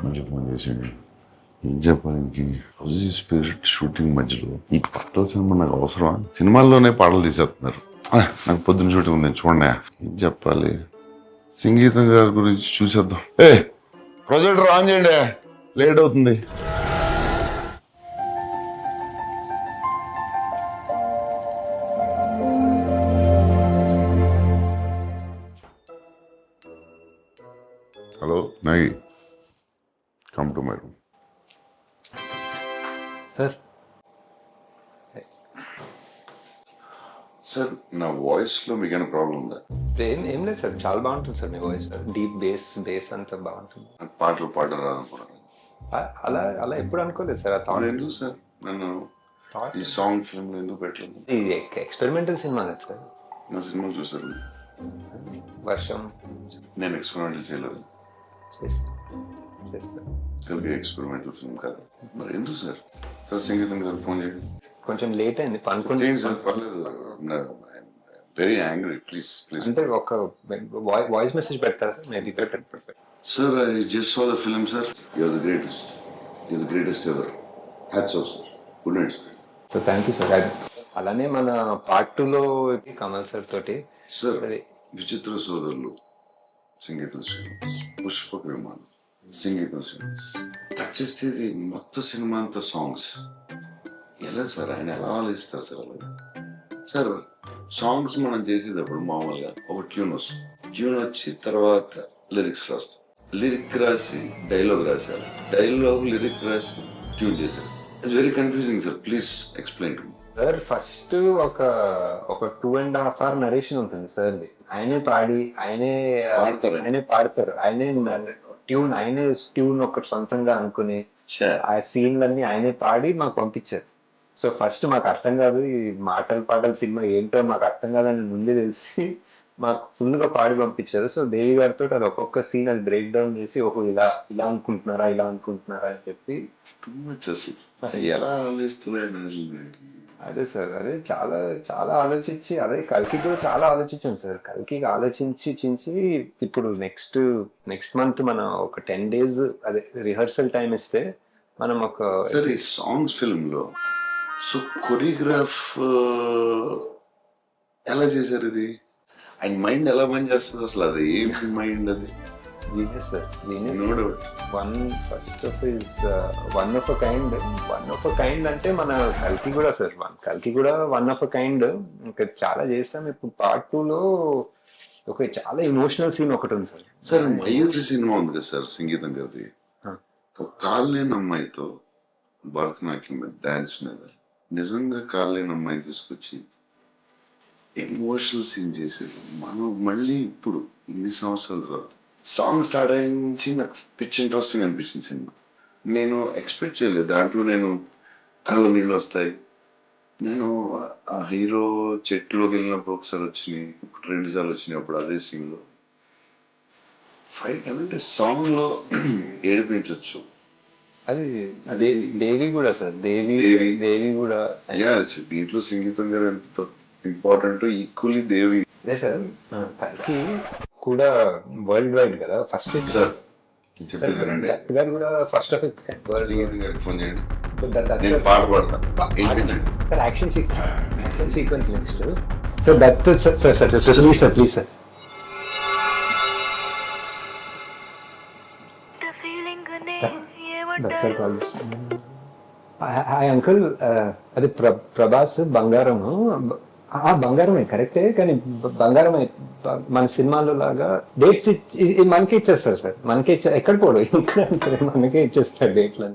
మళ్ళీ ఫోన్ చేసాడు. ఏం చెప్పాలి, హౌజీ స్పిరిట్ షూటింగ్ మధ్యలో ఈ పాటల సినిమా నాకు అవసరమా? సినిమాల్లోనే పాటలు తీసేస్తున్నారు. నాకు పొద్దున్న షూటింగ్ ఉంది చూడండి. ఏం చెప్పాలి, సంగీతం గారి గురించి చూసేద్దాం. ప్రొజెక్టర్ ఆన్ చేయండి, లేట్ అవుతుంది. Hello Nagi, come to my room. Sir sir, నా వాయిస్లో మీకు ఏమైనా ప్రాబ్లం ఉందా? ఏం లేదు సార్, చాలా బాగుంటుంది సార్ మీ వాయిస్. డీప్ బేస్ అంతా బాగుంటుంది. నాకు పాటలు పాడడం రాదనుకున్నాను. అలా అలా ఎప్పుడు అనుకోలేదు సార్. ఎందుకు సార్ నన్ను ఈ సాంగ్ ఫిల్మ్లో ఎందుకు పెట్టలేదు? ఇది ఎక్స్పెరిమెంటల్ సినిమా కదా సార్. నా సినిమాలు చూసారు? వర్షం నేను ఎక్స్పెరిమెంటల్ చేయలేదు. కలిగి ఎక్స్పెరిమెంటల్ ఫిల్మ్ కాదు. మరి ఎందుకు సార్? సార్ సంగీతం గారు ఫోన్ చేయండి. కొంచెం లేట్ అయింది, చేయండి సార్, పర్లేదు. Very angry, please please. అంటే ఒక వాయిస్ మెసేజ్ పెడతారా sir? Maybe sir, I just saw the film sir. You're the greatest, you're the greatest ever. Hats off sir. Good night sir. So thank you sir. అలానే మన part 2లో Kamal sir తోటి sir విచిత్ర సోదరులు, సంగీతం శ్రీనివాస్, పుష్పక విమానం, సంగీతం శ్రీనివాస్. టచ్ చేస్తే ఇది మొత్తం సినిమా అంతా సాంగ్స్. ఎలా సార్, ఆయన ఎలా ఆలోచిస్తారు సార్? అలాగే సార్, సాంగ్స్ మనం చేసేటప్పుడు మామూలుగా ఒక ట్యూన్ వస్తుంది. ట్యూన్ వచ్చి తర్వాత లిరిక్స్ రాస్తాం. లిరిక్ రాసి డైలాగ్ రాశారు, డైలాగ్ లిరిక్ రాసి ట్యూన్ చేశారు. It's very confusing sir. Please explain to me. Sir first ఒక 2.5 hour నరేషన్ ఉంటుంది సార్. ఆయనే పాడి ఆయనే పాడతారు. ఆయనే ట్యూన్ ఒకటి సొంతంగా అనుకుని ఆ సీన్లన్నీ ఆయనే పాడి మాకు పంపించారు. సో ఫస్ట్ మాకు అర్థం కాదు, ఈ పాటల సినిమా ఏంటో మాకు అర్థం కాదని ముందే తెలిసి మాకు ఫుల్ గా పాడి పంపించారు. సో దేవి గారితో అది ఒక్కొక్క సీన్ అది బ్రేక్ డౌన్ చేసి ఇలా అనుకుంటున్నారా అని చెప్పి ఎలా ఆలోచిస్తున్నాడు. అదే సార్, అదే చాలా చాలా ఆలోచించి, అదే కల్కి కూడా చాలా ఆలోచించాం సార్. కల్కి ఆలోచించి ఇప్పుడు నెక్స్ట్ మంత్ మనం ఒక 10 days అదే రిహర్సల్ టైం ఇస్తే మనం ఒక సార్ ఈ సాంగ్స్ ఫిల్మ్ లో సో కొరియోగ్రాఫ్ ఎలా చేశారు? ఇది ఆయన మైండ్ ఎలా పని చేస్తుంది అసలు? అది ఏంటి మైండ్? అది genius sir, genius. No doubt. One of a kind అంటే మన కల్కి కూడా సార్. కల్కి కూడా వన్ ఆఫ్ అ కైండ్. ఇంకా చాలా చేస్తాం. ఇప్పుడు పార్ట్ 2లో ఒక చాలా ఎమోషనల్ సీన్ ఒకటి ఉంది సార్. సార్ మయూరి సినిమా ఉంది కదా సార్, సంగీతం గారిది. ఒక కాలు లేని అమ్మాయితో భరతనాట్యం మీద, డాన్స్ మీద, నిజంగా కాలు లేని అమ్మాయిని తీసుకొచ్చి ఎమోషనల్ సీన్ చేసేది. మనం మళ్ళీ ఇప్పుడు ఇన్ని సంవత్సరాల తర్వాత సాంగ్ స్టార్ట్ అయించి నాకు పిచ్ ఇంట్రెస్టింగ్ అనిపించింది సినిమా. నేను ఎక్స్పెక్ట్ చేయలేదు దాంట్లో నేను కళ్ళ నీళ్ళు వస్తాయి. నేను ఆ హీరో చెట్టులోకి వెళ్ళినప్పుడు ఒకసారి వచ్చినాయి, 2 సార్లు వచ్చినాయి. అప్పుడు అదే సీన్లో ఫైట్ అంటే సాంగ్లో ఏడిపించవచ్చు. అది దేవి కూడా సార్, దేవి కూడా. దీంట్లో సంగీతం గారు ఎంత ఇంపార్టెంట్, ఈక్వల్లీ దేవి. అదే సార్, కల్కి కూడా వరల్డ్ వైడ్ కదా ఫస్ట్ సార్. చెప్పేదానండి గారు కూడా ఫస్ట్ ఆఫ్ ఇట్స్ సంగీతం గారికి ఫోన్ చేయండి, నేను పాట పాడతాను. Sir action sequence next. So that sir please sir. Hi uncle, అది ప్రభాస్ బంగారము. బంగారమే కరెక్టే, కానీ బంగారమే మన సినిమాలో లాగా డేట్స్ మనకే ఇచ్చేస్తారు సార్. ఎక్కడ పోడు ఇక్కడ మనకే ఇచ్చేస్తారు డేట్లు.